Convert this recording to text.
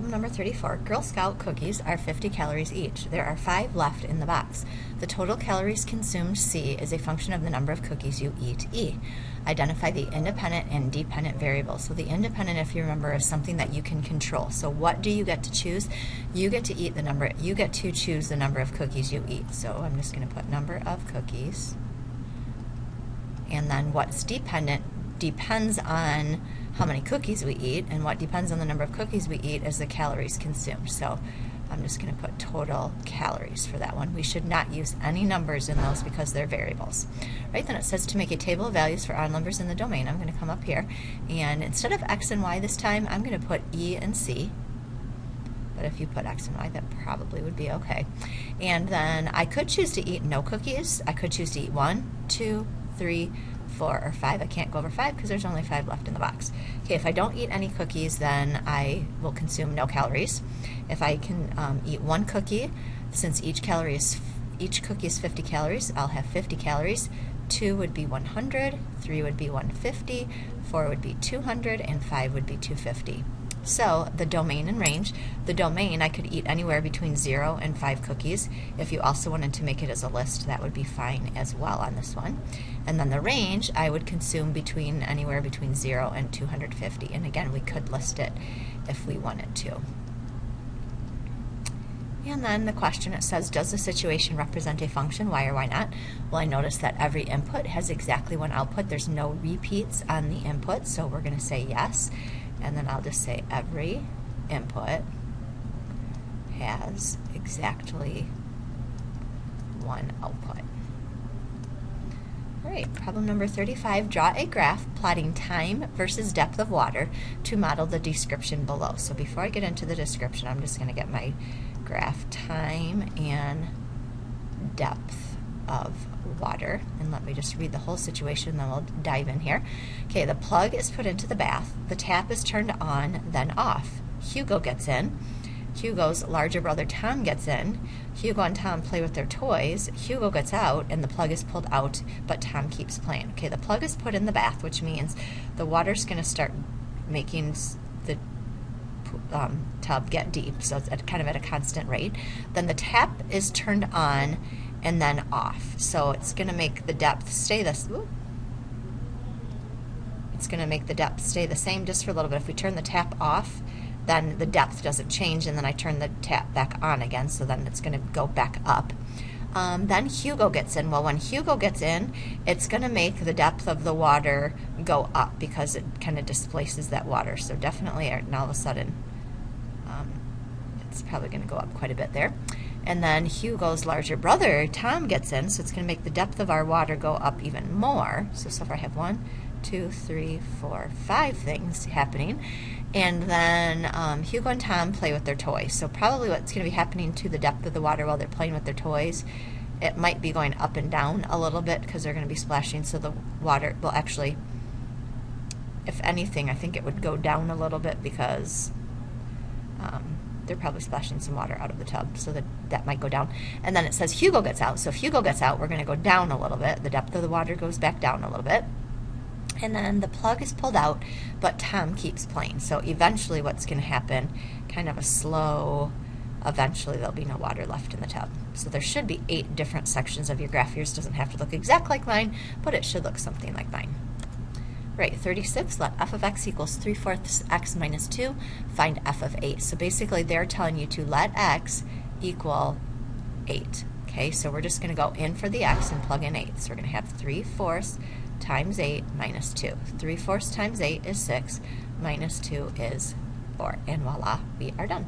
Problem number 34. Girl Scout cookies are 50 calories each. There are 5 left in the box. The total calories consumed, C, is a function of the number of cookies you eat, E. Identify the independent and dependent variables. So the independent, if you remember, is something that you can control. So what do you get to choose? You get to eat the number, you get to choose the number of cookies you eat. So I'm just going to put number of cookies. And then what's dependent depends on how many cookies we eat, and what depends on the number of cookies we eat is the calories consumed. So I'm just going to put total calories for that one. We should not use any numbers in those because they're variables. Right, then it says to make a table of values for odd numbers in the domain. I'm going to come up here, and instead of x and y this time, I'm going to put E and C. But if you put x and y, that probably would be okay. And then I could choose to eat no cookies. I could choose to eat 1, 2, 3, 4, or 5. I can't go over 5 because there's only 5 left in the box. Okay, if I don't eat any cookies, then I will consume no calories. If I can eat 1 cookie, since each cookie is 50 calories, I'll have 50 calories. 2 would be 100, 3 would be 150, 4 would be 200, and 5 would be 250. So the domain and range, the domain I could eat anywhere between 0 and 5 cookies. If you also wanted to make it as a list, that would be fine as well on this one. And then the range, I would consume anywhere between 0 and 250. And again, we could list it if we wanted to. And then the question, it says, does the situation represent a function, why or why not? Well, I notice that every input has exactly one output. There's no repeats on the input, so we're going to say yes. And then I'll just say every input has exactly one output. All right, problem number 35, draw a graph plotting time versus depth of water to model the description below. So before I get into the description, I'm just going to get my graph time and depth of water, and let me just read the whole situation, then we'll dive in here. Okay, the plug is put into the bath, the tap is turned on, then off. Hugo gets in, Hugo's larger brother Tom gets in, Hugo and Tom play with their toys, Hugo gets out, and the plug is pulled out, but Tom keeps playing. Okay, the plug is put in the bath, which means the water's going to start making the tub get deep, so it's kind of at a constant rate. Then the tap is turned on and then off. So it's going to make the depth stay the same just for a little bit. If we turn the tap off, then the depth doesn't change, and then I turn the tap back on again, so then it's going to go back up. Then Hugo gets in. Well, when Hugo gets in, it's going to make the depth of the water go up because it kind of displaces that water. So definitely, and all of a sudden, it's probably going to go up quite a bit there. And then Hugo's larger brother, Tom, gets in, so it's going to make the depth of our water go up even more. So far I have 1, 2, 3, 4, 5 things happening. And then Hugo and Tom play with their toys. So probably what's going to be happening to the depth of the water while they're playing with their toys, it might be going up and down a little bit because they're going to be splashing, so the water will actually, if anything, I think it would go down a little bit because they're probably splashing some water out of the tub, so that might go down. And then it says Hugo gets out, so if Hugo gets out, we're going to go down a little bit. The depth of the water goes back down a little bit. And then the plug is pulled out, but Tom keeps playing. So eventually what's going to happen, kind of a slow, eventually there'll be no water left in the tub. So there should be 8 different sections of your graph. Yours doesn't have to look exact like mine, but it should look something like mine. Right, 36, let f of x equals 3/4 x minus 2, find f of 8. So basically they're telling you to let x equal 8. Okay, so we're just going to go in for the x and plug in 8. So we're going to have 3/4 times 8 minus 2. 3/4 times 8 is 6, minus 2 is 4. And voila, we are done.